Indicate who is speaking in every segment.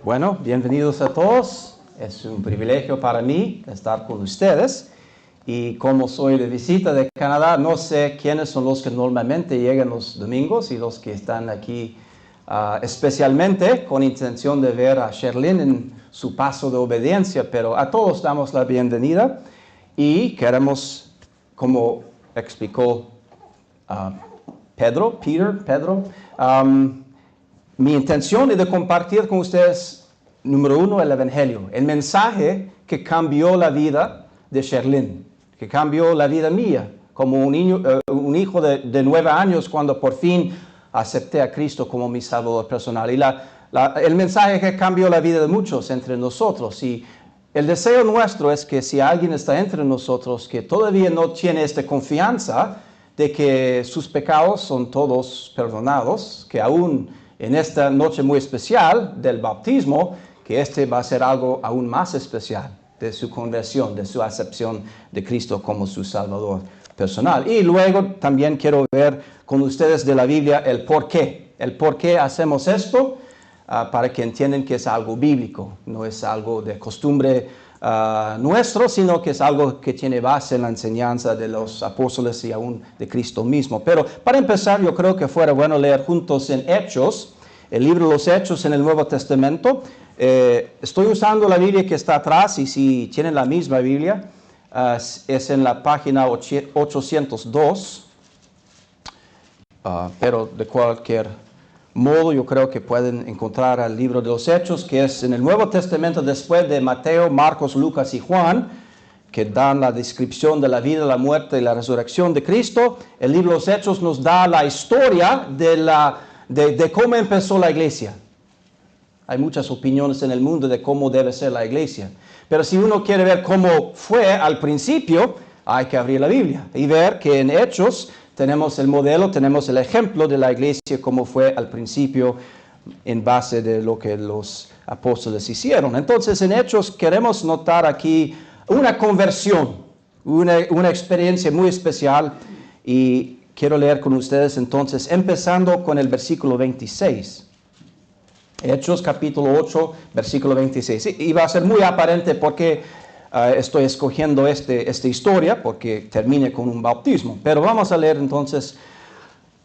Speaker 1: Bueno, bienvenidos a todos. Es un privilegio para mí estar con ustedes. Y como soy de visita de Canadá, no sé quiénes son los que normalmente llegan los domingos y los que están aquí especialmente con intención de ver a Sherlyn en su paso de obediencia, pero a todos damos la bienvenida y queremos, como explicó Pedro, mi intención es de compartir con ustedes, número uno, el Evangelio, el mensaje que cambió la vida de Sherlyn, que cambió la vida mía, como un hijo de 9 años cuando por fin acepté a Cristo como mi Salvador personal. Y el mensaje que cambió la vida de muchos entre nosotros. Y el deseo nuestro es que si alguien está entre nosotros que todavía no tiene esta confianza de que sus pecados son todos perdonados, que aún en esta noche muy especial del bautismo, que este va a ser algo aún más especial de su conversión, de su acepción de Cristo como su Salvador personal. Y luego también quiero ver con ustedes de la Biblia el por qué hacemos esto, para que entiendan que es algo bíblico, no es algo de costumbre nuestro, sino que es algo que tiene base en la enseñanza de los apóstoles y aún de Cristo mismo. Pero para empezar, yo creo que fuera bueno leer juntos en Hechos, el libro de los Hechos en el Nuevo Testamento. Estoy usando la Biblia que está atrás, y si tienen la misma Biblia, es en la página 802, pero de cualquier modo yo creo que pueden encontrar el libro de los Hechos, que es en el Nuevo Testamento después de Mateo, Marcos, Lucas y Juan, que dan la descripción de la vida, la muerte y la resurrección de Cristo. El libro de los Hechos nos da la historia de cómo empezó la iglesia. Hay muchas opiniones en el mundo de cómo debe ser la iglesia. Pero si uno quiere ver cómo fue al principio, hay que abrir la Biblia y ver que en Hechos tenemos el modelo, tenemos el ejemplo de la iglesia como fue al principio en base de lo que los apóstoles hicieron. Entonces en Hechos queremos notar aquí una conversión, una experiencia muy especial, y quiero leer con ustedes entonces empezando con el versículo 26. Hechos capítulo 8, versículo 26. Y va a ser muy aparente porque estoy escogiendo esta historia, porque termine con un bautismo. Pero vamos a leer entonces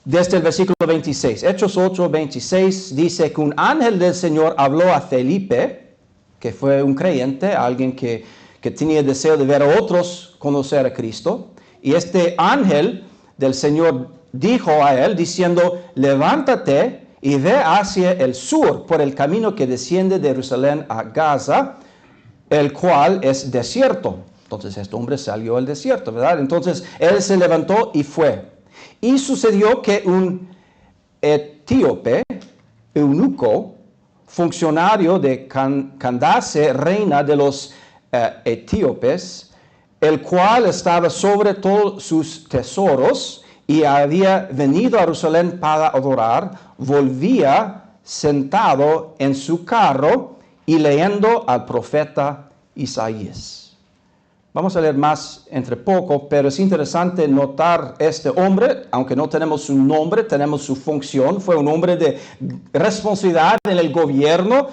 Speaker 1: desde el versículo 26. Hechos 8, 26 dice que un ángel del Señor habló a Felipe, que fue un creyente, alguien que tenía el deseo de ver a otros conocer a Cristo. Y este ángel del Señor dijo a él, diciendo: levántate y ve hacia el sur por el camino que desciende de Jerusalén a Gaza, el cual es desierto. Entonces este hombre salió al desierto, ¿verdad? Entonces él se levantó y fue. Y sucedió que un etíope, eunuco, funcionario de Candace, reina de los etíopes, el cual estaba sobre todos sus tesoros y había venido a Jerusalén para adorar, volvía sentado en su carro y leyendo al profeta Isaías. Vamos a leer más entre poco, pero es interesante notar este hombre, aunque no tenemos su nombre, tenemos su función. Fue un hombre de responsabilidad en el gobierno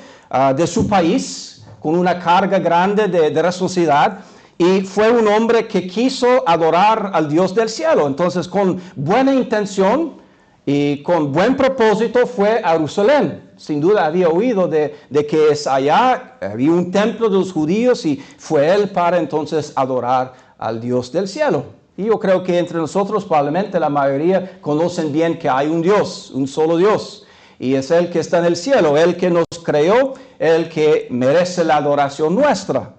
Speaker 1: de su país, con una carga grande de responsabilidad. Y fue un hombre que quiso adorar al Dios del cielo. Entonces, con buena intención y con buen propósito fue a Jerusalén. Sin duda había oído de que es allá, había un templo de los judíos, y fue él para entonces adorar al Dios del cielo. Y yo creo que entre nosotros probablemente la mayoría conocen bien que hay un Dios, un solo Dios. Y es Él que está en el cielo, Él que nos creó, Él que merece la adoración nuestra.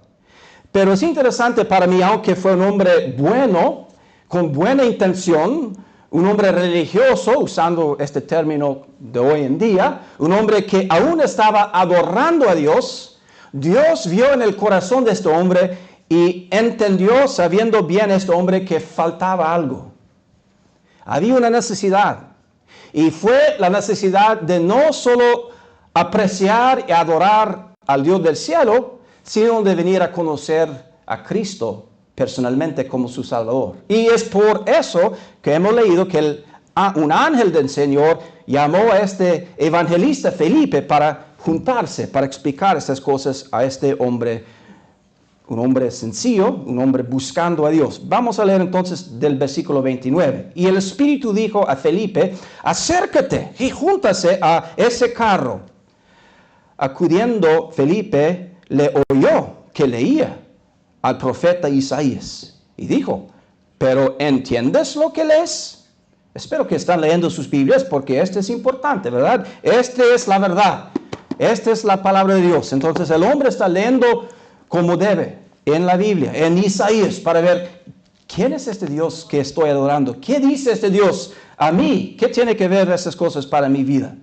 Speaker 1: Pero es interesante para mí, aunque fue un hombre bueno, con buena intención, un hombre religioso, usando este término de hoy en día, un hombre que aún estaba adorando a Dios, Dios vio en el corazón de este hombre y entendió, sabiendo bien este hombre, que faltaba algo. Había una necesidad, y fue la necesidad de no solo apreciar y adorar al Dios del cielo, sino de venir a conocer a Cristo personalmente como su Salvador. Y es por eso que hemos leído que un ángel del Señor llamó a este evangelista Felipe para juntarse para explicar estas cosas a este hombre, un hombre sencillo, un hombre buscando a Dios. Vamos a leer entonces del versículo 29. Y el Espíritu dijo a Felipe, acércate y júntase a ese carro. Acudiendo Felipe, le oyó que leía al profeta Isaías y dijo, ¿pero entiendes lo que lees? Espero que están leyendo sus Biblias porque esto es importante, ¿verdad? Esta es la verdad. Esta es la palabra de Dios. Entonces el hombre está leyendo como debe en la Biblia, en Isaías, para ver quién es este Dios que estoy adorando. ¿Qué dice este Dios a mí? ¿Qué tiene que ver esas cosas para mi vida?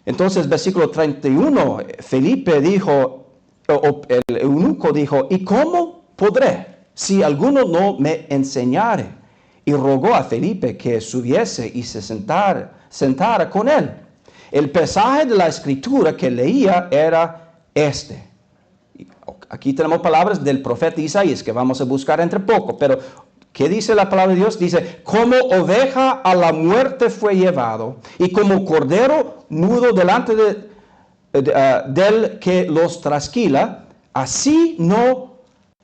Speaker 1: Entonces, versículo 31, Felipe dijo, el eunuco dijo, ¿y cómo podré si alguno no me enseñare? Y rogó a Felipe que subiese y se sentara con él. El pasaje de la escritura que leía era este. Aquí tenemos palabras del profeta Isaías que vamos a buscar entre poco, pero ¿qué dice la palabra de Dios? Dice, como oveja a la muerte fue llevado, y como cordero mudo delante del que los trasquila, así no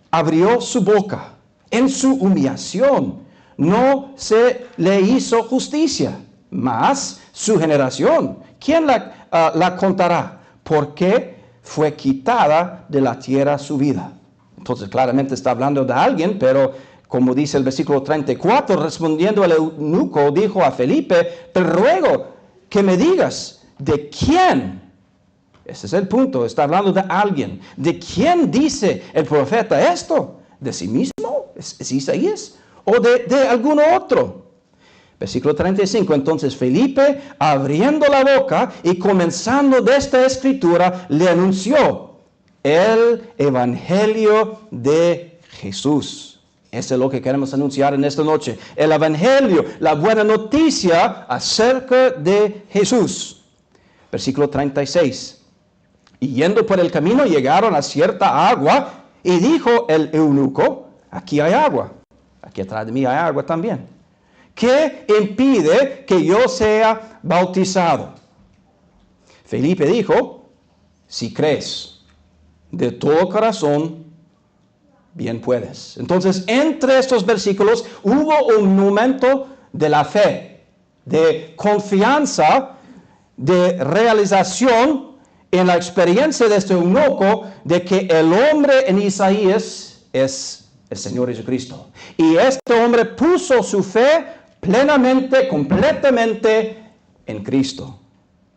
Speaker 1: abrió su boca. En su humillación no se le hizo justicia, mas su generación, ¿quién la contará? Porque fue quitada de la tierra su vida. Entonces claramente está hablando de alguien, pero como dice el versículo 34, respondiendo el eunuco, dijo a Felipe, te ruego que me digas, ¿de quién? Ese es el punto, está hablando de alguien. ¿De quién dice el profeta esto? ¿De sí mismo? ¿Es Isaías? ¿O de algún otro? Versículo 35, entonces Felipe, abriendo la boca y comenzando de esta escritura, le anunció el evangelio de Jesús. Eso es lo que queremos anunciar en esta noche. El evangelio, la buena noticia acerca de Jesús. Versículo 36. Y yendo por el camino llegaron a cierta agua y dijo el eunuco, aquí hay agua. Aquí atrás de mí hay agua también. ¿Qué impide que yo sea bautizado? Felipe dijo, si crees de todo corazón, bien puedes. Entonces, entre estos versículos hubo un momento de la fe, de confianza, de realización en la experiencia de este eunuco de que el hombre en Isaías es el Señor Jesucristo. Y este hombre puso su fe plenamente, completamente en Cristo.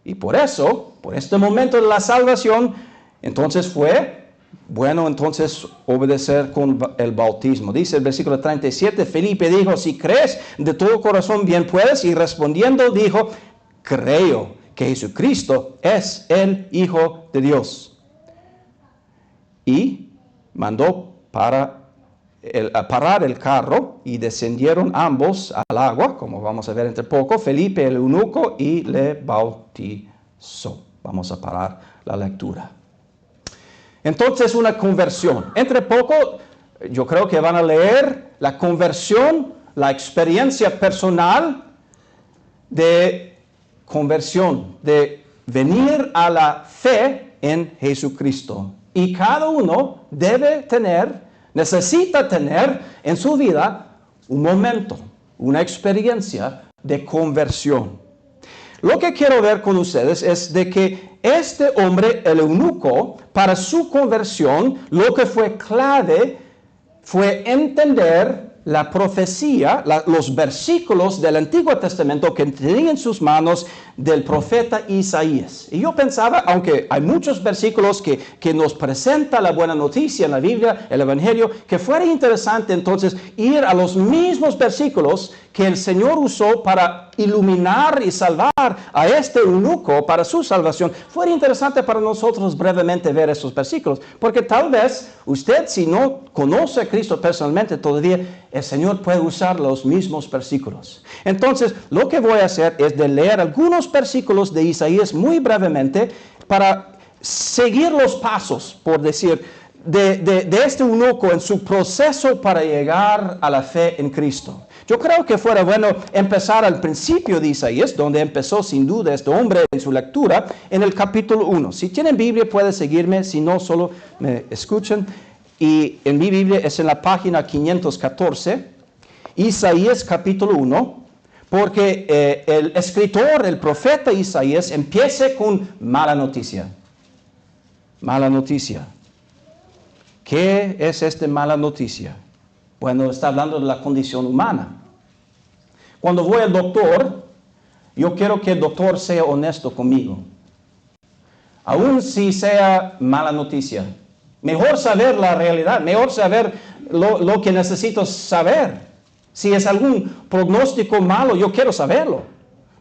Speaker 1: Y por eso, por este momento de la salvación, entonces fue bueno entonces obedecer con el bautismo. Dice el versículo 37, Felipe dijo, si crees de todo corazón bien puedes. Y respondiendo dijo, creo que Jesucristo es el Hijo de Dios. Y mandó parar el carro y descendieron ambos al agua, como vamos a ver entre poco, Felipe el eunuco, y le bautizó. Vamos a parar la lectura. Entonces una conversión. Entre poco yo creo que van a leer la conversión, la experiencia personal de conversión, de venir a la fe en Jesucristo. Y cada uno necesita tener en su vida un momento, una experiencia de conversión. Lo que quiero ver con ustedes es de que este hombre, el eunuco, para su conversión, lo que fue clave fue entender la profecía, los versículos del Antiguo Testamento que tenía en sus manos del profeta Isaías. Y yo pensaba, aunque hay muchos versículos que nos presenta la buena noticia en la Biblia, el Evangelio, que fuera interesante entonces ir a los mismos versículos que el Señor usó para iluminar y salvar a este eunuco para su salvación. Fuera interesante para nosotros brevemente ver esos versículos, porque tal vez usted, si no conoce a Cristo personalmente todavía, el Señor puede usar los mismos versículos. Entonces, lo que voy a hacer es de leer algunos versículos de Isaías muy brevemente para seguir los pasos, por decir, de este eunuco en su proceso para llegar a la fe en Cristo. Yo creo que fuera bueno empezar al principio de Isaías, donde empezó sin duda este hombre en su lectura, en el capítulo 1. Si tienen Biblia pueden seguirme, si no solo me escuchan. Y en mi Biblia es en la página 514, Isaías capítulo 1, porque el escritor, el profeta Isaías, empieza con mala noticia. Mala noticia. ¿Qué es esta mala noticia? Bueno, está hablando de la condición humana. Cuando voy al doctor, yo quiero que el doctor sea honesto conmigo. Aun si sea mala noticia. Mejor saber la realidad, mejor saber lo que necesito saber. Si es algún pronóstico malo, yo quiero saberlo.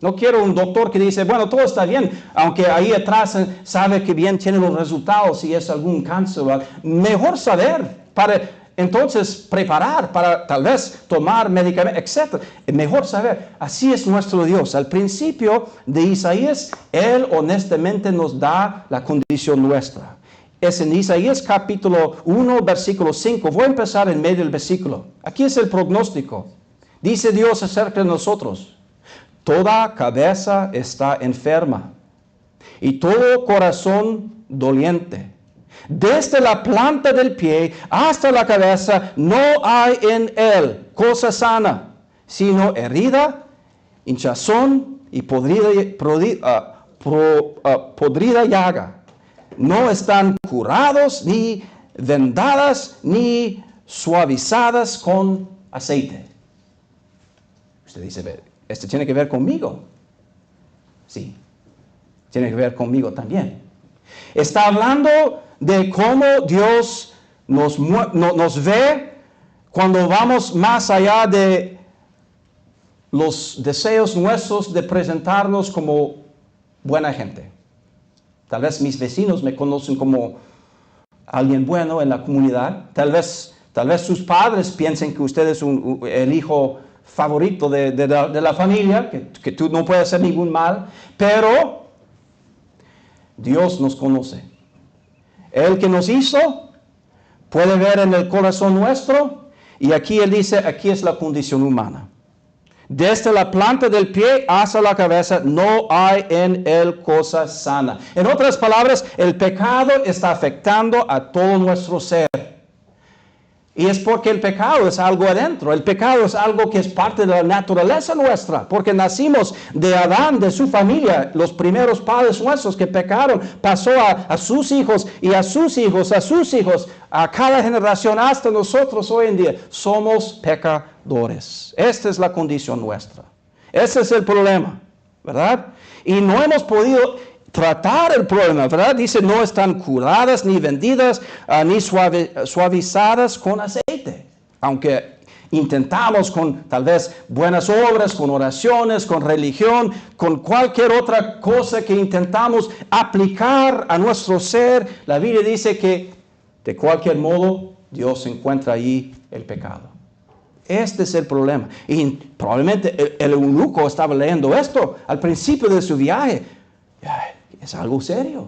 Speaker 1: No quiero un doctor que dice, bueno, todo está bien, aunque ahí atrás sabe que bien tiene los resultados, si es algún cáncer. Mejor saber para entonces preparar, para tal vez tomar medicamentos, etc. Mejor saber. Así es nuestro Dios. Al principio de Isaías, Él honestamente nos da la condición nuestra. Es en Isaías capítulo 1, versículo 5. Voy a empezar en medio del versículo. Aquí es el pronóstico. Dice Dios acerca de nosotros. Toda cabeza está enferma y todo corazón doliente. Desde la planta del pie hasta la cabeza no hay en él cosa sana, sino herida, hinchazón y podrida llaga. No están curados, ni vendadas, ni suavizadas con aceite. Usted dice, ¿esto tiene que ver conmigo? Sí, tiene que ver conmigo también. Está hablando de cómo Dios nos ve cuando vamos más allá de los deseos nuestros de presentarnos como buena gente. Tal vez mis vecinos me conocen como alguien bueno en la comunidad. Tal vez sus padres piensen que usted es el hijo favorito de la familia, que tú no puedes hacer ningún mal. Pero Dios nos conoce. El que nos hizo puede ver en el corazón nuestro. Y aquí Él dice, aquí es la condición humana. Desde la planta del pie hasta la cabeza no hay en él cosa sana. En otras palabras, el pecado está afectando a todo nuestro ser. Y es porque el pecado es algo adentro. El pecado es algo que es parte de la naturaleza nuestra. Porque nacimos de Adán, de su familia. Los primeros padres nuestros que pecaron pasó a sus hijos y a sus hijos, a sus hijos. A cada generación hasta nosotros hoy en día somos pecadores. Esta es la condición nuestra. Ese es el problema, ¿verdad? Y no hemos podido tratar el problema, ¿verdad? Dice, no están curadas, ni vendidas, ni suavizadas con aceite. Aunque intentamos con tal vez buenas obras, con oraciones, con religión, con cualquier otra cosa que intentamos aplicar a nuestro ser, la Biblia dice que de cualquier modo Dios encuentra ahí el pecado. Este es el problema. Y probablemente el eunuco estaba leyendo esto al principio de su viaje. Es algo serio,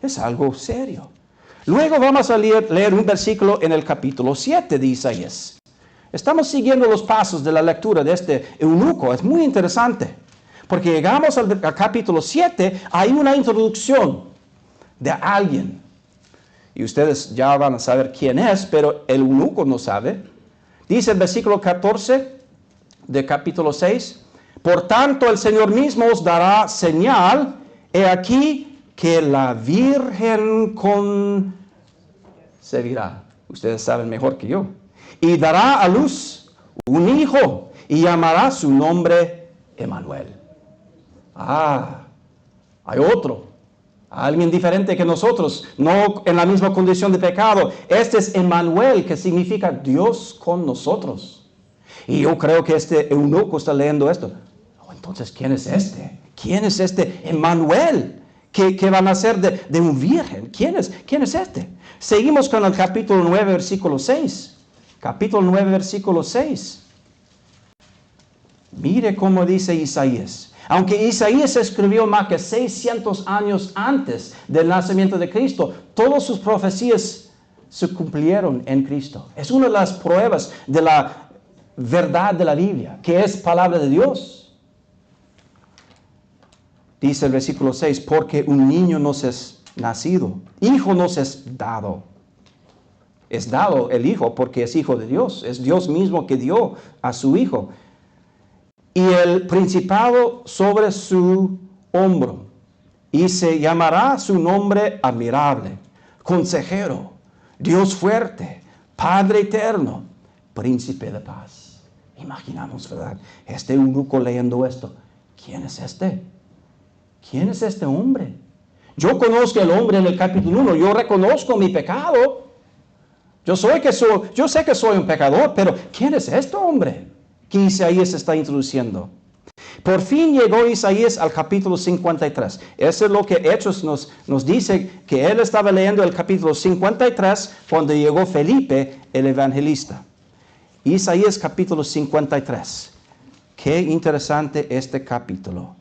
Speaker 1: es algo serio. Luego vamos a leer un versículo en el capítulo 7 de Isaías. Estamos siguiendo los pasos de la lectura de este eunuco, es muy interesante. Porque llegamos al capítulo 7, hay una introducción de alguien. Y ustedes ya van a saber quién es, pero el eunuco no sabe. Dice el versículo 14 de capítulo 6, por tanto el Señor mismo os dará señal. He aquí que la Virgen concebirá. Ustedes saben mejor que yo. Y dará a luz un hijo y llamará su nombre Emmanuel. Hay otro. Alguien diferente que nosotros, no en la misma condición de pecado. Este es Emmanuel, que significa Dios con nosotros. Y yo creo que este eunuco está leyendo esto. Entonces, ¿quién es este? ¿Quién es este Emmanuel que va a nacer de un virgen? ¿Quién es este? Seguimos con el capítulo 9, versículo 6. Capítulo 9, versículo 6. Mire cómo dice Isaías. Aunque Isaías escribió más que 600 años antes del nacimiento de Cristo, todas sus profecías se cumplieron en Cristo. Es una de las pruebas de la verdad de la Biblia, que es palabra de Dios. Dice el versículo 6, porque un niño nos es nacido, hijo nos es dado. Es dado el hijo porque es hijo de Dios. Es Dios mismo que dio a su hijo. Y el principado sobre su hombro. Y se llamará su nombre admirable, consejero, Dios fuerte, Padre eterno, príncipe de paz. Imaginamos, ¿verdad? Este eunuco leyendo esto. ¿Quién es este? ¿Quién es este hombre? Yo conozco al hombre en el capítulo 1. Yo reconozco mi pecado. Yo sé que soy un pecador, pero ¿quién es este hombre que Isaías está introduciendo? Por fin llegó Isaías al capítulo 53. Eso es lo que Hechos nos dice, que él estaba leyendo el capítulo 53 cuando llegó Felipe, el evangelista. Isaías capítulo 53. Qué interesante este capítulo.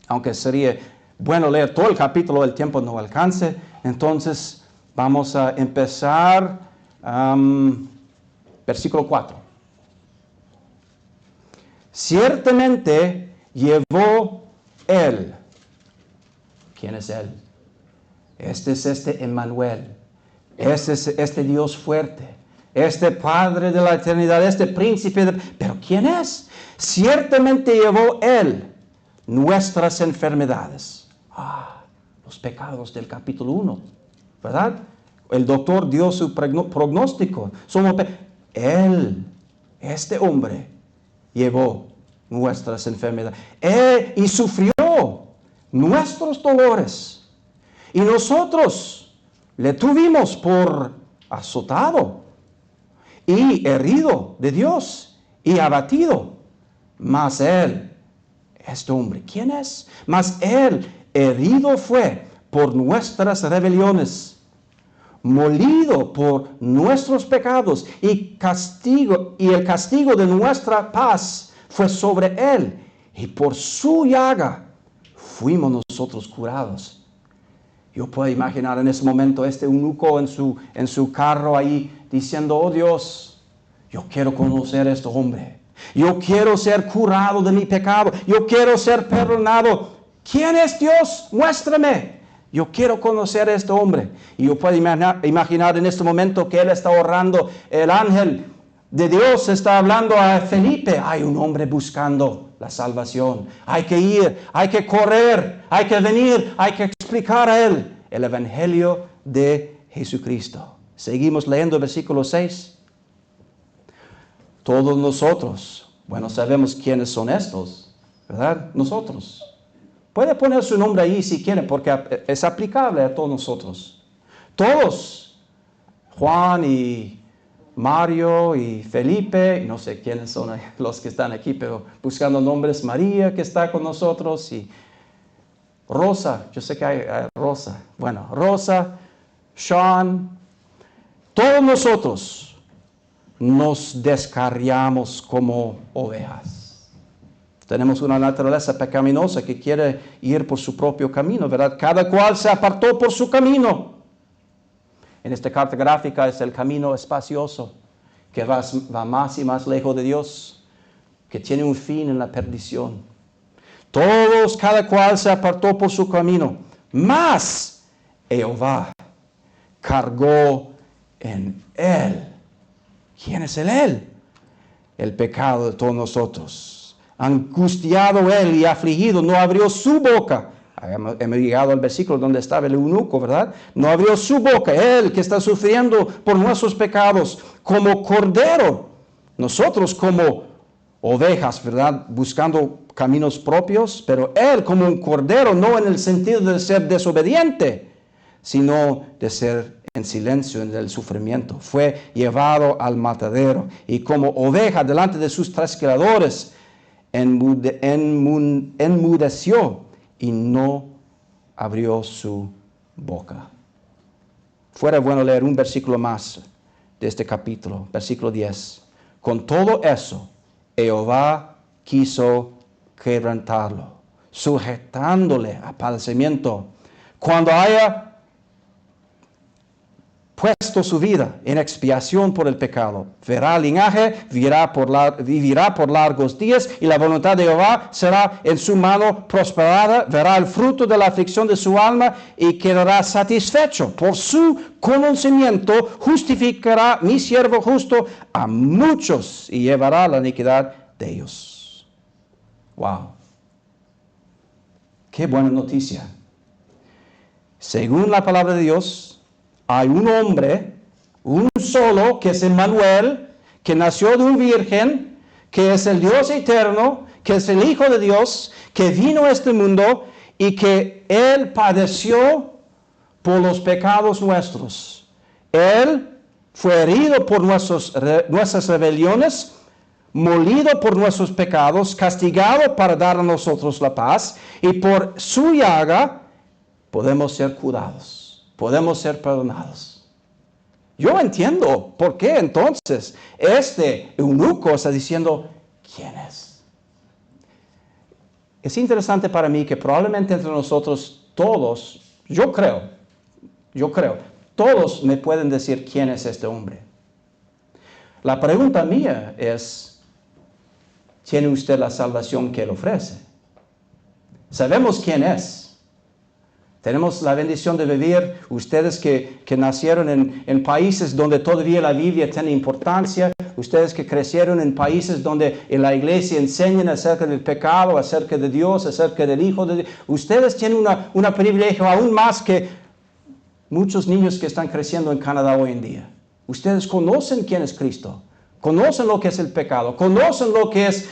Speaker 1: Aunque sería bueno leer todo el capítulo, el tiempo no alcance. Entonces vamos a empezar versículo 4. Ciertamente llevó él. ¿Quién es él? Este es Emmanuel. Este es este Dios fuerte. Este Padre de la eternidad. Este príncipe de... ¿Pero quién es? Ciertamente llevó él nuestras enfermedades. Los pecados del capítulo 1. ¿Verdad? El doctor dio su pronóstico. Él, este hombre, llevó nuestras enfermedades. Y sufrió nuestros dolores. Y nosotros le tuvimos por azotado y herido de Dios y abatido. Mas él, este hombre, ¿quién es? Mas él herido fue por nuestras rebeliones, molido por nuestros pecados, y el castigo de nuestra paz fue sobre él, y por su llaga fuimos nosotros curados. Yo puedo imaginar en ese momento este eunuco en su carro ahí diciendo, oh Dios, yo quiero conocer a este hombre. Yo quiero ser curado de mi pecado. Yo quiero ser perdonado. ¿Quién es Dios? Muéstrame. Yo quiero conocer a este hombre. Y yo puedo imaginar en este momento que él está orando. El ángel de Dios está hablando a Felipe. Hay un hombre buscando la salvación. Hay que ir, hay que correr, hay que venir, hay que explicar a él el evangelio de Jesucristo. Seguimos leyendo el versículo 6. Todos nosotros, bueno, sabemos quiénes son estos, ¿verdad? Nosotros. Puede poner su nombre ahí si quiere, porque es aplicable a todos nosotros. Todos, Juan y Mario y Felipe, no sé quiénes son los que están aquí, pero buscando nombres, María que está con nosotros y Rosa, yo sé que hay Rosa. Bueno, Rosa, Sean, todos nosotros nos descarriamos como ovejas. Tenemos una naturaleza pecaminosa que quiere ir por su propio camino, ¿verdad? Cada cual se apartó por su camino. En esta carta gráfica es el camino espacioso, que va más y más lejos de Dios, que tiene un fin en la perdición. Todos, cada cual se apartó por su camino, mas Jehová cargó en él. ¿Quién es él? El pecado de todos nosotros. Angustiado él y afligido, no abrió su boca. Hemos llegado al versículo donde estaba el eunuco, ¿verdad? No abrió su boca. Él que está sufriendo por nuestros pecados, como cordero. Nosotros como ovejas, ¿verdad? Buscando caminos propios, pero él como un cordero, no en el sentido de ser desobediente, sino de ser en silencio en el sufrimiento. Fue llevado al matadero y como oveja delante de sus trasquiladores enmudeció y no abrió su boca. Fuera bueno leer un versículo más de este capítulo, versículo 10. Con todo eso, Jehová quiso quebrantarlo, sujetándole a padecimiento. Cuando haya puesto su vida en expiación por el pecado. Verá linaje, vivirá por largos días, y la voluntad de Jehová será en su mano prosperada. Verá el fruto de la aflicción de su alma y quedará satisfecho. Por su conocimiento justificará mi siervo justo a muchos y llevará la iniquidad de ellos. Wow. Qué buena noticia. Según la palabra de Dios, hay un hombre, un solo, que es Emmanuel, que nació de una virgen, que es el Dios eterno, que es el Hijo de Dios, que vino a este mundo y que Él padeció por los pecados nuestros. Él fue herido por nuestras rebeliones, molido por nuestros pecados, castigado para dar a nosotros la paz, y por su llaga podemos ser curados, podemos ser perdonados. Yo entiendo por qué entonces este eunuco está diciendo, ¿quién es? Es interesante para mí que probablemente entre nosotros todos, yo creo, todos me pueden decir quién es este hombre. La pregunta mía es, ¿tiene usted la salvación que Él ofrece? Sabemos quién es. Tenemos la bendición de vivir, ustedes que nacieron en países donde todavía la Biblia tiene importancia, ustedes que crecieron en países donde en la iglesia enseñan acerca del pecado, acerca de Dios, acerca del Hijo de Dios. Ustedes tienen un privilegio aún más que muchos niños que están creciendo en Canadá hoy en día. Ustedes conocen quién es Cristo, conocen lo que es el pecado, conocen lo que es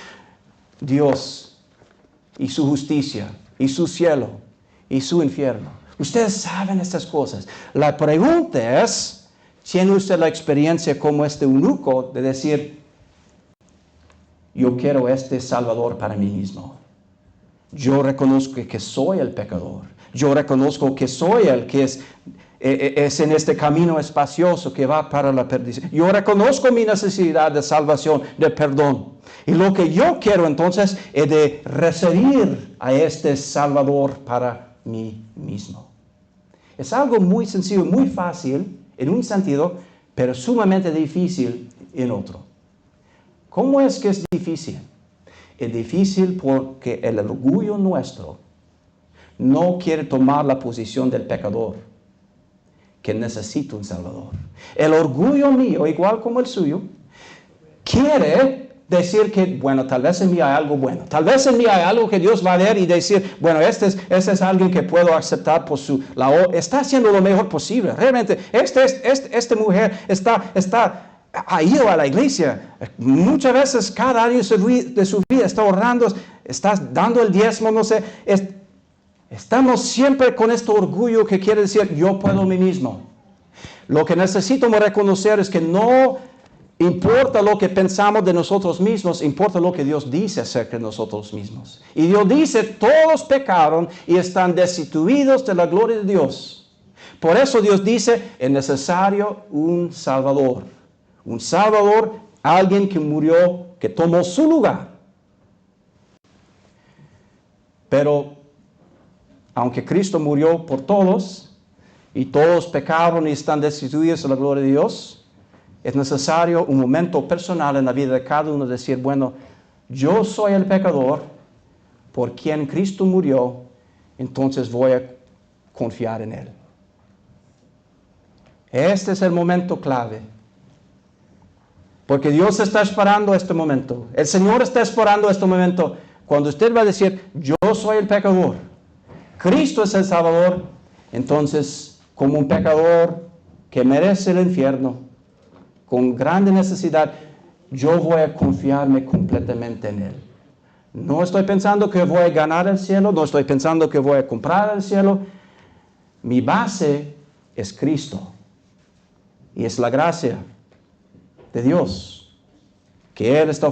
Speaker 1: Dios y su justicia y su cielo y su infierno. Ustedes saben estas cosas. La pregunta es, ¿tiene usted la experiencia como este eunuco de decir, yo quiero este Salvador para mí mismo? Yo reconozco que soy el pecador. Yo reconozco que soy el que es en este camino espacioso que va para la perdición. Yo reconozco mi necesidad de salvación, de perdón. Y lo que yo quiero entonces es de recibir a este Salvador para mí mismo. Es algo muy sencillo, muy fácil en un sentido, pero sumamente difícil en otro. ¿Cómo es que es difícil? Es difícil porque el orgullo nuestro no quiere tomar la posición del pecador que necesita un Salvador. El orgullo mío, igual como el suyo, quiere decir que, bueno, tal vez en mí hay algo bueno. Tal vez en mí hay algo que Dios va a ver y decir, bueno, este es alguien que puedo aceptar por está haciendo lo mejor posible. Realmente, esta mujer ha ido a la iglesia. Muchas veces, cada año de su vida, está orando, está dando el diezmo, no sé. Estamos siempre con este orgullo que quiere decir, yo puedo a mí mismo. Lo que necesitamos reconocer es que no importa lo que pensamos de nosotros mismos, importa lo que Dios dice acerca de nosotros mismos. Y Dios dice, todos pecaron y están destituidos de la gloria de Dios. Por eso Dios dice, es necesario un Salvador. Un Salvador, alguien que murió, que tomó su lugar. Pero, aunque Cristo murió por todos, y todos pecaron y están destituidos de la gloria de Dios, es necesario un momento personal en la vida de cada uno decir, bueno, yo soy el pecador por quien Cristo murió, entonces voy a confiar en Él. Este es el momento clave. Porque Dios está esperando este momento. El Señor está esperando este momento. Cuando usted va a decir, yo soy el pecador, Cristo es el Salvador, entonces, como un pecador que merece el infierno, con grande necesidad, yo voy a confiarme completamente en Él. No estoy pensando que voy a ganar el cielo, no estoy pensando que voy a comprar el cielo. Mi base es Cristo. Y es la gracia de Dios que Él está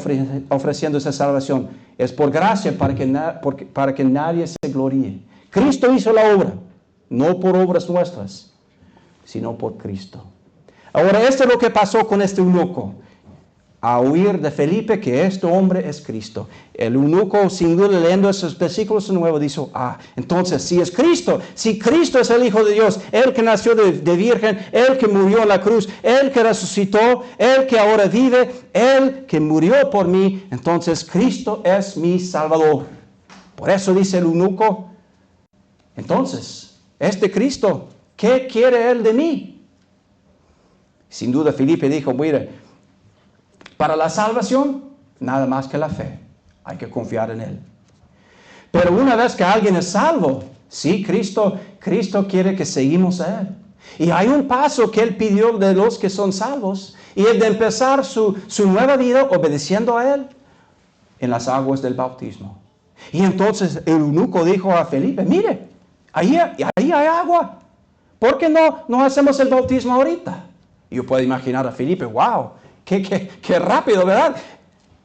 Speaker 1: ofreciendo esa salvación. Es por gracia para que nadie se gloríe. Cristo hizo la obra, no por obras nuestras, sino por Cristo. Ahora, esto es lo que pasó con este eunuco. a oír de Felipe que este hombre es Cristo. El eunuco, sin duda, leyendo esos versículos de nuevo, dijo, entonces, si es Cristo, si Cristo es el Hijo de Dios, el que nació de virgen, el que murió en la cruz, el que resucitó, el que ahora vive, el que murió por mí, entonces Cristo es mi Salvador. Por eso dice el eunuco, entonces, este Cristo, ¿qué quiere él de mí? Sin duda, Felipe dijo, mire, para la salvación, nada más que la fe. Hay que confiar en Él. Pero una vez que alguien es salvo, sí, Cristo quiere que seguimos a Él. Y hay un paso que Él pidió de los que son salvos, y es de empezar su nueva vida obedeciendo a Él en las aguas del bautismo. Y entonces el eunuco dijo a Felipe, mire, ahí hay agua. ¿Por qué no hacemos el bautismo ahorita? Y yo puedo imaginar a Felipe, wow. Qué rápido, ¿verdad?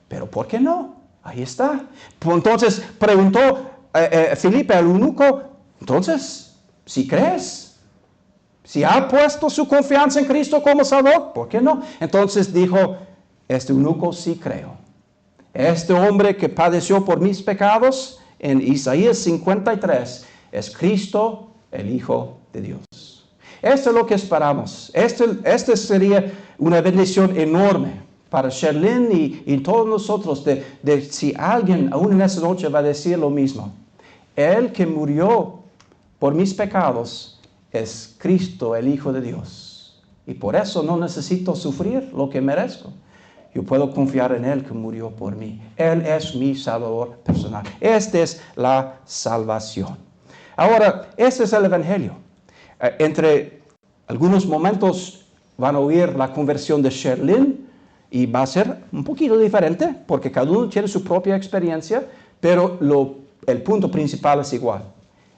Speaker 1: Pero ¿por qué no? Ahí está. Entonces preguntó Felipe al eunuco, entonces, si crees, si ha puesto su confianza en Cristo como Salvador, ¿por qué no? Entonces dijo, este eunuco sí creo. Este hombre que padeció por mis pecados, en Isaías 53, es Cristo, el Hijo de Dios. Esto es lo que esperamos. Este sería una bendición enorme para Sherlyn y todos nosotros de si alguien aún en esta noche va a decir lo mismo. El que murió por mis pecados es Cristo, el Hijo de Dios. Y por eso no necesito sufrir lo que merezco. Yo puedo confiar en Él que murió por mí. Él es mi Salvador personal. Esta es la salvación. Ahora, este es el Evangelio. Entre algunos momentos van a oír la conversión de Sherlyn y va a ser un poquito diferente porque cada uno tiene su propia experiencia, pero el punto principal es igual.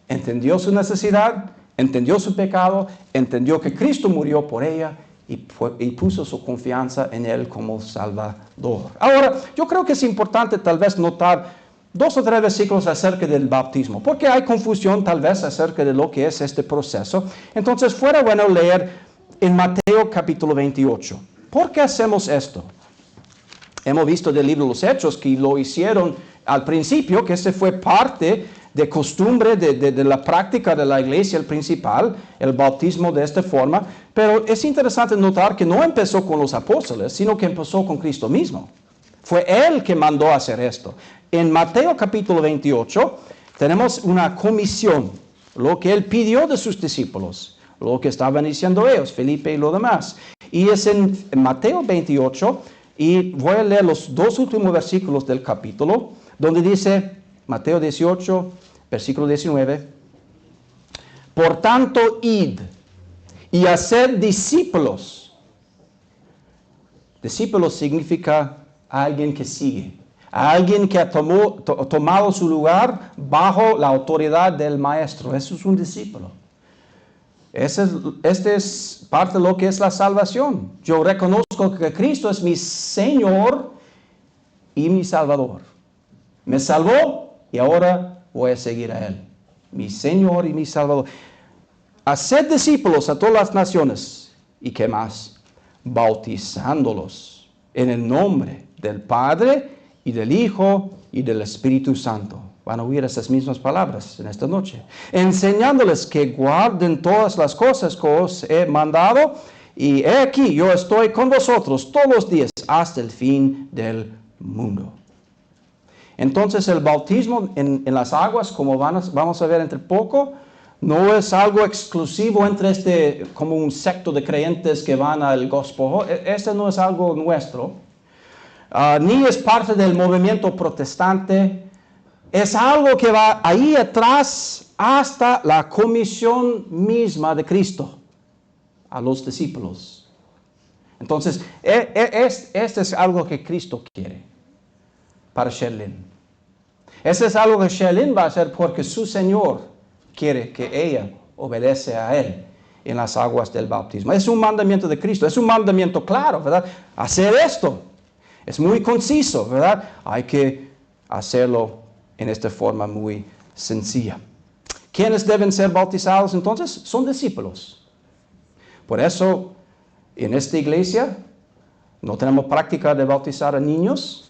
Speaker 1: Entendió su necesidad, entendió su pecado, entendió que Cristo murió por ella y puso su confianza en Él como Salvador. Ahora, yo creo que es importante tal vez notar 2 o 3 versículos acerca del bautismo, porque hay confusión tal vez acerca de lo que es este proceso. Entonces fuera bueno leer en Mateo capítulo 28. ¿Por qué hacemos esto? Hemos visto del libro de los Hechos que lo hicieron al principio, que ese fue parte de costumbre de la práctica de la iglesia principal, el bautismo de esta forma, pero es interesante notar que no empezó con los apóstoles, sino que empezó con Cristo mismo. Fue Él que mandó a hacer esto. En Mateo capítulo 28 tenemos una comisión, lo que Él pidió de sus discípulos, lo que estaban diciendo ellos, Felipe y lo demás. Y es en Mateo 28, y voy a leer los 2 últimos versículos del capítulo, donde dice, Mateo 18, versículo 19, por tanto, id y haced discípulos. Discípulos significa alguien que sigue, alguien que ha tomado su lugar bajo la autoridad del maestro. Eso es un discípulo. Este es parte de lo que es la salvación. Yo reconozco que Cristo es mi Señor y mi Salvador. Me salvó y ahora voy a seguir a Él. Mi Señor y mi Salvador. Haced discípulos a todas las naciones. ¿Y qué más? Bautizándolos en el nombre del Padre y del Hijo y del Espíritu Santo. Van a oír esas mismas palabras en esta noche. Enseñándoles que guarden todas las cosas que os he mandado. Y he aquí, yo estoy con vosotros todos los días hasta el fin del mundo. Entonces el bautismo en las aguas, como vamos a ver entre poco, no es algo exclusivo entre como un secto de creyentes que van al gospel. Este no es algo nuestro. Ni es parte del movimiento protestante. Es algo que va ahí atrás hasta la comisión misma de Cristo a los discípulos. Entonces, este es algo que Cristo quiere para Sherlyn. Este es algo que Sherlyn va a hacer porque su Señor quiere que ella obedece a Él en las aguas del bautismo. Es un mandamiento de Cristo, es un mandamiento claro, ¿verdad? Hacer esto. Es muy conciso, ¿verdad? Hay que hacerlo en esta forma muy sencilla. ¿Quiénes deben ser bautizados entonces? Son discípulos. Por eso, en esta iglesia, No tenemos práctica de bautizar a niños,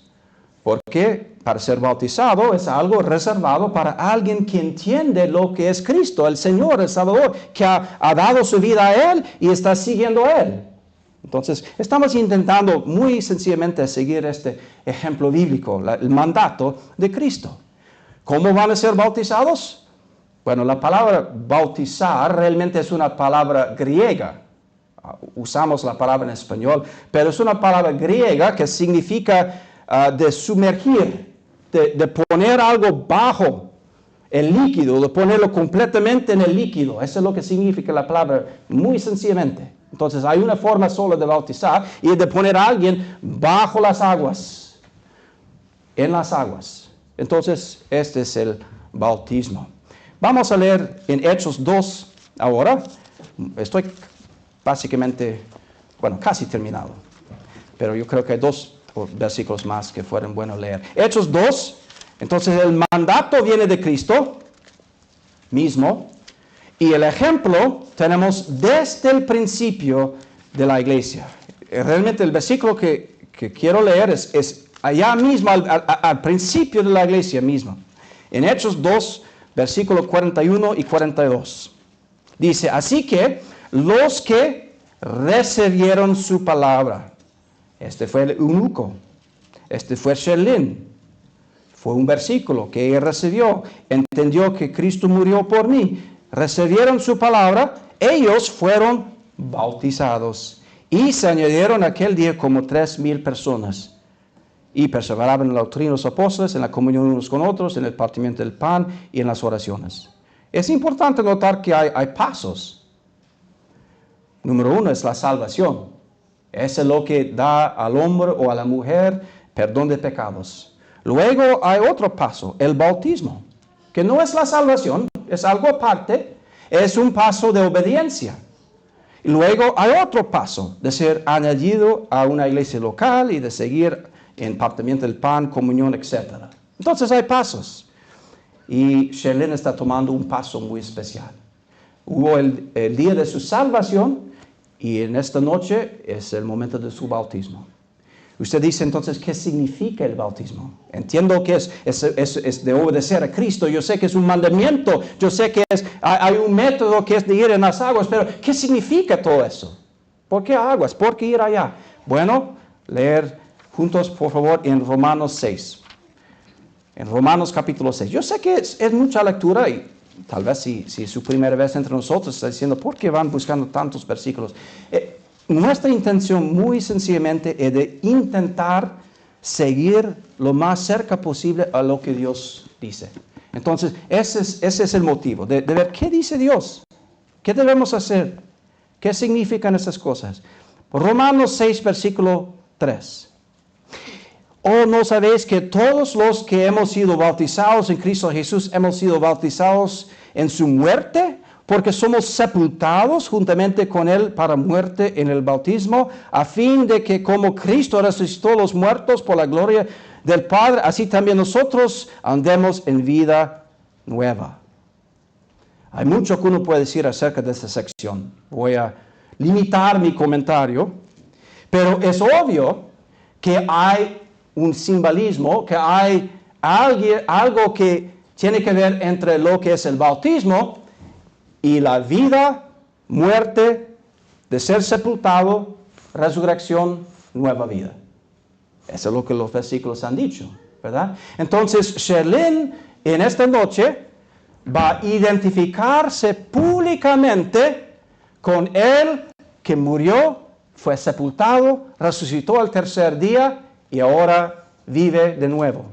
Speaker 1: porque para ser bautizado es algo reservado para alguien que entiende lo que es Cristo, el Señor, el Salvador, que ha dado su vida a Él y está siguiendo a Él. Entonces, estamos intentando muy sencillamente seguir este ejemplo bíblico, el mandato de Cristo. ¿Cómo van a ser bautizados? Bueno, la palabra bautizar realmente es una palabra griega. Usamos la palabra en español, pero es una palabra griega que significa de sumergir, de poner algo bajo el líquido, de ponerlo completamente en el líquido. Eso es lo que significa la palabra, muy sencillamente. Entonces hay una forma sola de bautizar y es de poner a alguien bajo las aguas, en las aguas. Entonces este es el bautismo. Vamos a leer en Hechos 2 ahora. Estoy básicamente, casi terminado, pero yo creo que hay 2 versículos más que fueron buenos leer. Hechos 2, entonces el mandato viene de Cristo mismo, y el ejemplo tenemos desde el principio de la iglesia. Realmente el versículo que quiero leer es allá mismo, al principio de la iglesia misma. En Hechos 2, versículos 41 y 42. Dice, así que los que recibieron su palabra. Este fue el eunuco. Este fue Shelin. Fue un versículo que ella recibió. Entendió que Cristo murió por mí. Recibieron su palabra. Ellos fueron bautizados. Y se añadieron aquel día como 3,000 personas. Y perseveraban en la doctrina de los apóstoles, en la comunión unos con otros, en el partimiento del pan y en las oraciones. Es importante notar que hay pasos. Número 1 es la salvación. Eso es lo que da al hombre o a la mujer perdón de pecados. Luego hay otro paso, el bautismo, que no es la salvación, es algo aparte, es un paso de obediencia. Y luego hay otro paso, de ser añadido a una iglesia local y de seguir en partimiento del pan, comunión, etc. Entonces hay pasos. Y Shelin está tomando un paso muy especial. Hubo el día de su salvación, y en esta noche es el momento de su bautismo. Usted dice entonces, ¿qué significa el bautismo? Entiendo que es de obedecer a Cristo. Yo sé que es un mandamiento. Yo sé que hay un método que es de ir en las aguas. Pero, ¿qué significa todo eso? ¿Por qué aguas? ¿Por qué ir allá? Bueno, leer juntos, por favor, en Romanos 6. En Romanos capítulo 6. Yo sé que es mucha lectura y tal vez si es su primera vez entre nosotros, está diciendo, ¿por qué van buscando tantos versículos? Nuestra intención muy sencillamente es de intentar seguir lo más cerca posible a lo que Dios dice. Entonces, ese es el motivo, de ver qué dice Dios, qué debemos hacer, qué significan esas cosas. Romanos 6, versículo 3. ¿O no sabéis que todos los que hemos sido bautizados en Cristo Jesús hemos sido bautizados en su muerte? Porque somos sepultados juntamente con Él para muerte en el bautismo, a fin de que como Cristo resucitó a los muertos por la gloria del Padre, así también nosotros andemos en vida nueva. Hay mucho que uno puede decir acerca de esta sección. Voy a limitar mi comentario, pero es obvio que hay un simbolismo, que hay algo que tiene que ver entre lo que es el bautismo y la vida, muerte, de ser sepultado, resurrección, nueva vida. Eso es lo que los versículos han dicho, ¿verdad? Entonces, Shelin en esta noche va a identificarse públicamente con Él que murió, fue sepultado, resucitó al tercer día y ahora vive de nuevo.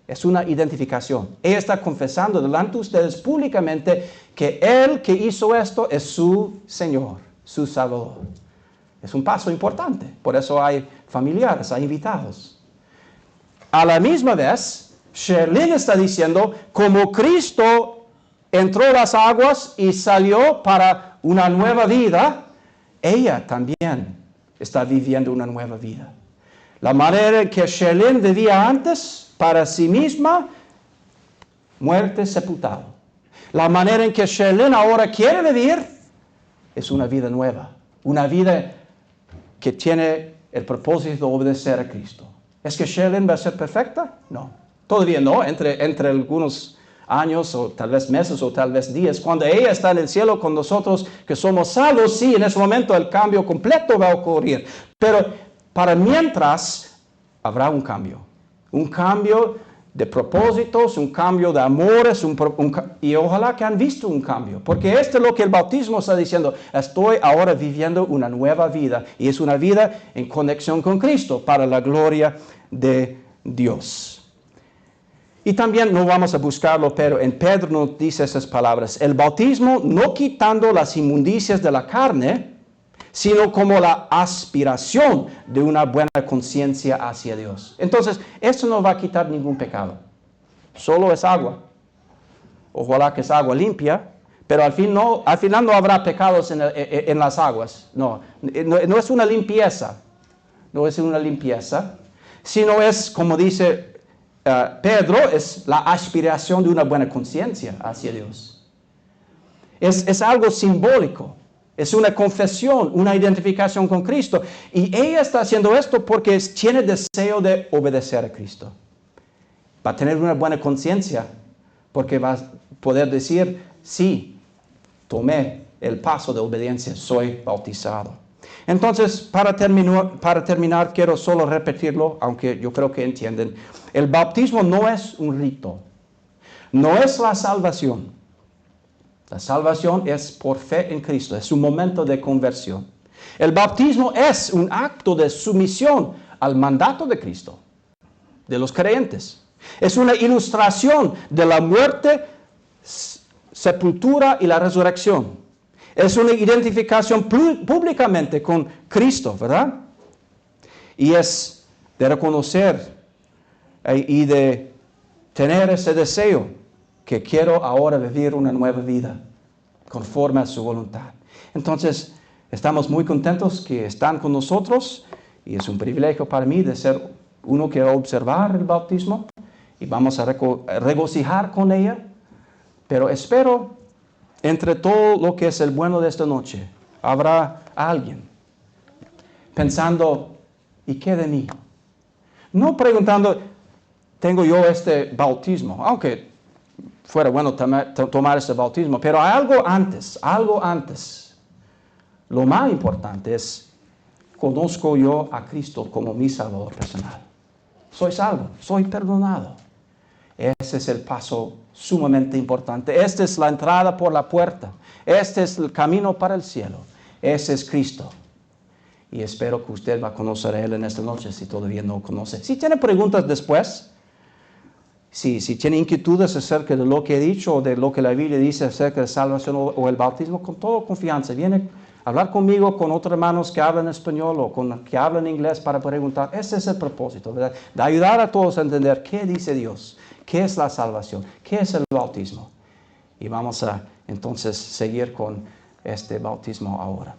Speaker 1: Es una identificación. Ella está confesando delante de ustedes públicamente que Él que hizo esto es su Señor, su Salvador. Es un paso importante. Por eso hay familiares, hay invitados. A la misma vez, Shelin está diciendo, como Cristo entró en las aguas y salió para una nueva vida, ella también está viviendo una nueva vida. La manera en que Shelin vivía antes, para sí misma, muerte, sepultado. La manera en que Shelin ahora quiere vivir es una vida nueva. Una vida que tiene el propósito de obedecer a Cristo. ¿Es que Sherilyn va a ser perfecta? No. Todavía no, entre algunos años o tal vez meses o tal vez días. Cuando ella está en el cielo con nosotros que somos salvos, sí, en ese momento el cambio completo va a ocurrir. Pero para mientras habrá un cambio de propósitos, un cambio de amores, y ojalá que han visto un cambio. Porque esto es lo que el bautismo está diciendo. Estoy ahora viviendo una nueva vida y es una vida en conexión con Cristo para la gloria de Dios. Y también no vamos a buscarlo, pero en Pedro nos dice esas palabras. El bautismo no quitando las inmundicias de la carne, sino como la aspiración de una buena conciencia hacia Dios. Entonces, esto no va a quitar ningún pecado. Solo es agua. Ojalá que es agua limpia, pero al final no habrá pecados en las aguas. No es una limpieza. No es una limpieza, sino es, como dice Pedro, es la aspiración de una buena conciencia hacia Dios. Es algo simbólico. Es una confesión, una identificación con Cristo. Y ella está haciendo esto porque tiene deseo de obedecer a Cristo. Va a tener una buena conciencia porque va a poder decir, sí, tomé el paso de obediencia, soy bautizado. Entonces, para terminar, quiero solo repetirlo, aunque yo creo que entienden. El bautismo no es un rito, no es la salvación. La salvación es por fe en Cristo, es un momento de conversión. El bautismo es un acto de sumisión al mandato de Cristo, de los creyentes. Es una ilustración de la muerte, sepultura y la resurrección. Es una identificación públicamente con Cristo, ¿verdad? Y es de reconocer y de tener ese deseo que quiero ahora vivir una nueva vida conforme a su voluntad. Entonces, estamos muy contentos que están con nosotros y es un privilegio para mí de ser uno que va a observar el bautismo y vamos a regocijar con ella. Pero espero, entre todo lo que es el bueno de esta noche, habrá alguien pensando, ¿y qué de mí? No preguntando, ¿tengo yo este bautismo? Aunque fuera bueno tomar este bautismo, pero hay algo antes. Lo más importante es, conozco yo a Cristo como mi Salvador personal. Soy salvo, soy perdonado. Ese es el paso sumamente importante. Esta es la entrada por la puerta. Este es el camino para el cielo. Ese es Cristo. Y espero que usted va a conocer a Él en esta noche si todavía no conoce. Si tiene preguntas después, si tiene inquietudes acerca de lo que he dicho o de lo que la Biblia dice acerca de salvación o el bautismo, con toda confianza, viene a hablar conmigo, con otros hermanos que hablan español o que hablan inglés para preguntar. Ese es el propósito, ¿verdad? De ayudar a todos a entender qué dice Dios, qué es la salvación, qué es el bautismo. Y vamos a entonces seguir con este bautismo ahora.